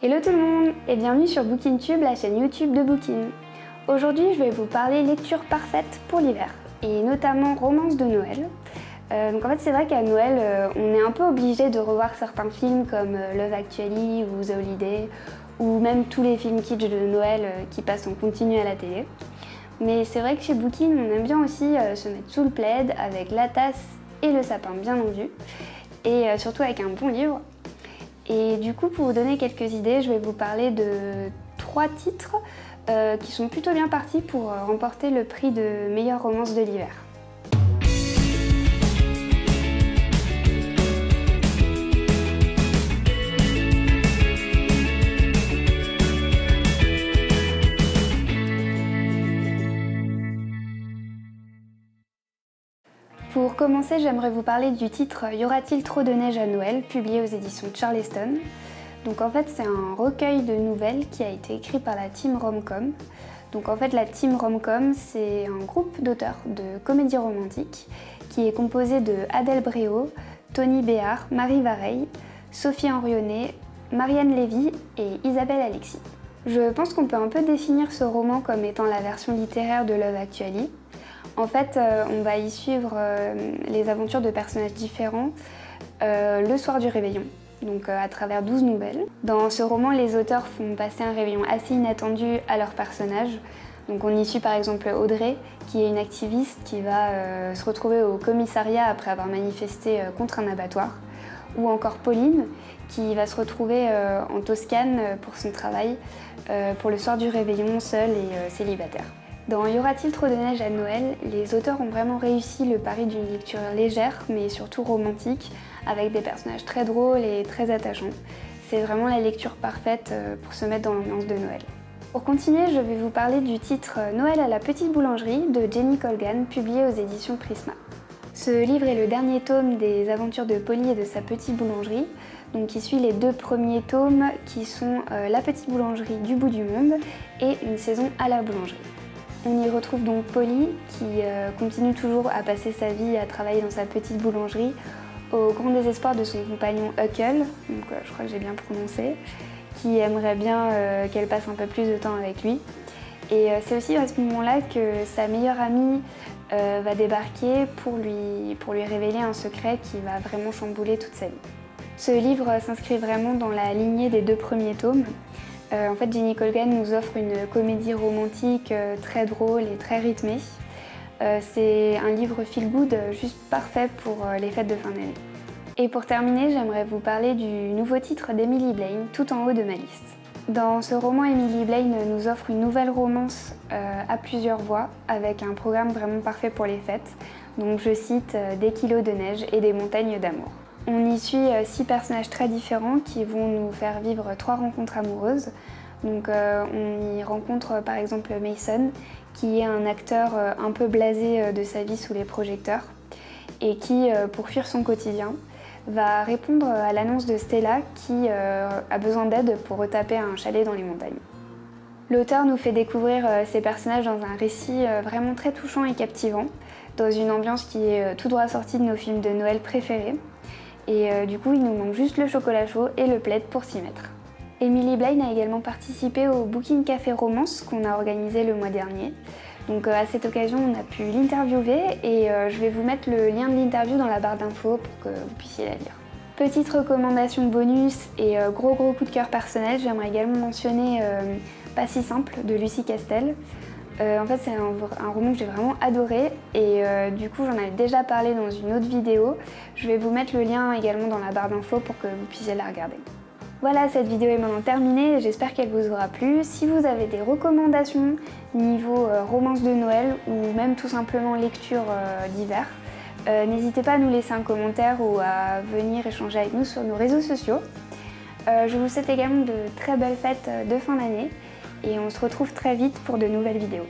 Hello tout le monde et bienvenue sur BookingTube, la chaîne YouTube de Booking. Aujourd'hui, je vais vous parler lecture parfaite pour l'hiver et notamment romance de Noël. Donc en fait, c'est vrai qu'à Noël, on est un peu obligé de revoir certains films comme Love Actually ou The Holiday ou même tous les films kitsch de Noël qui passent en continu à la télé. Mais c'est vrai que chez Booking, on aime bien aussi se mettre sous le plaid avec la tasse et le sapin bien tendu et surtout avec un bon livre. Et du coup, pour vous donner quelques idées, je vais vous parler de 3 titres qui sont plutôt bien partis pour remporter le prix de meilleure romance de l'hiver. Pour commencer, j'aimerais vous parler du titre « Y aura-t-il trop de neige à Noël ?» publié aux éditions Charleston. Donc en fait, c'est un recueil de nouvelles qui a été écrit par la Team Rom-Com. Donc en fait, la Team Rom-Com, c'est un groupe d'auteurs de comédies romantiques qui est composé de Adèle Bréau, Tony Béard, Marie Vareille, Sophie Henrionnet, Marianne Lévy et Isabelle Alexis. Je pense qu'on peut un peu définir ce roman comme étant la version littéraire de Love Actually. En fait, on va y suivre les aventures de personnages différents le soir du réveillon, donc à travers 12 nouvelles. Dans ce roman, les auteurs font passer un réveillon assez inattendu à leurs personnages. Donc on y suit par exemple Audrey, qui est une activiste qui va se retrouver au commissariat après avoir manifesté contre un abattoir. Ou encore Pauline, qui va se retrouver en Toscane pour son travail, pour le soir du réveillon, seule et célibataire. Dans Y aura-t-il trop de neige à Noël, les auteurs ont vraiment réussi le pari d'une lecture légère, mais surtout romantique, avec des personnages très drôles et très attachants. C'est vraiment la lecture parfaite pour se mettre dans l'ambiance de Noël. Pour continuer, je vais vous parler du titre Noël à la petite boulangerie de Jenny Colgan, publié aux éditions Prisma. Ce livre est le dernier tome des aventures de Polly et de sa petite boulangerie, donc qui suit les 2 premiers tomes qui sont La petite boulangerie du bout du monde et Une saison à la boulangerie. On y retrouve donc Polly qui continue toujours à passer sa vie à travailler dans sa petite boulangerie au grand désespoir de son compagnon Huckle, donc je crois que j'ai bien prononcé, qui aimerait bien qu'elle passe un peu plus de temps avec lui. Et c'est aussi à ce moment-là que sa meilleure amie va débarquer pour lui révéler un secret qui va vraiment chambouler toute sa vie. Ce livre s'inscrit vraiment dans la lignée des 2 premiers tomes. En fait, Jenny Colgan nous offre une comédie romantique très drôle et très rythmée. C'est un livre feel-good juste parfait pour les fêtes de fin d'année. Et pour terminer, j'aimerais vous parler du nouveau titre d'Emily Blaine, tout en haut de ma liste. Dans ce roman, Emily Blaine nous offre une nouvelle romance à plusieurs voix, avec un programme vraiment parfait pour les fêtes. Donc je cite des kilos de neige et des montagnes d'amour. On y suit 6 personnages très différents qui vont nous faire vivre 3 rencontres amoureuses. Donc on y rencontre par exemple Mason, qui est un acteur un peu blasé de sa vie sous les projecteurs et qui, pour fuir son quotidien, va répondre à l'annonce de Stella qui a besoin d'aide pour retaper un chalet dans les montagnes. L'auteur nous fait découvrir ces personnages dans un récit vraiment très touchant et captivant, dans une ambiance qui est tout droit sortie de nos films de Noël préférés. Et du coup, il nous manque juste le chocolat chaud et le plaid pour s'y mettre. Emily Blaine a également participé au Booking Café Romance qu'on a organisé le mois dernier. Donc à cette occasion, on a pu l'interviewer et je vais vous mettre le lien de l'interview dans la barre d'infos pour que vous puissiez la lire. Petite recommandation bonus et gros coup de cœur personnel, j'aimerais également mentionner Pas si simple de Lucie Castel. En fait, c'est un roman que j'ai vraiment adoré et du coup, j'en avais déjà parlé dans une autre vidéo. Je vais vous mettre le lien également dans la barre d'infos pour que vous puissiez la regarder. Voilà, cette vidéo est maintenant terminée, j'espère qu'elle vous aura plu. Si vous avez des recommandations niveau romance de Noël ou même tout simplement lecture d'hiver, n'hésitez pas à nous laisser un commentaire ou à venir échanger avec nous sur nos réseaux sociaux. Je vous souhaite également de très belles fêtes de fin d'année et on se retrouve très vite pour de nouvelles vidéos.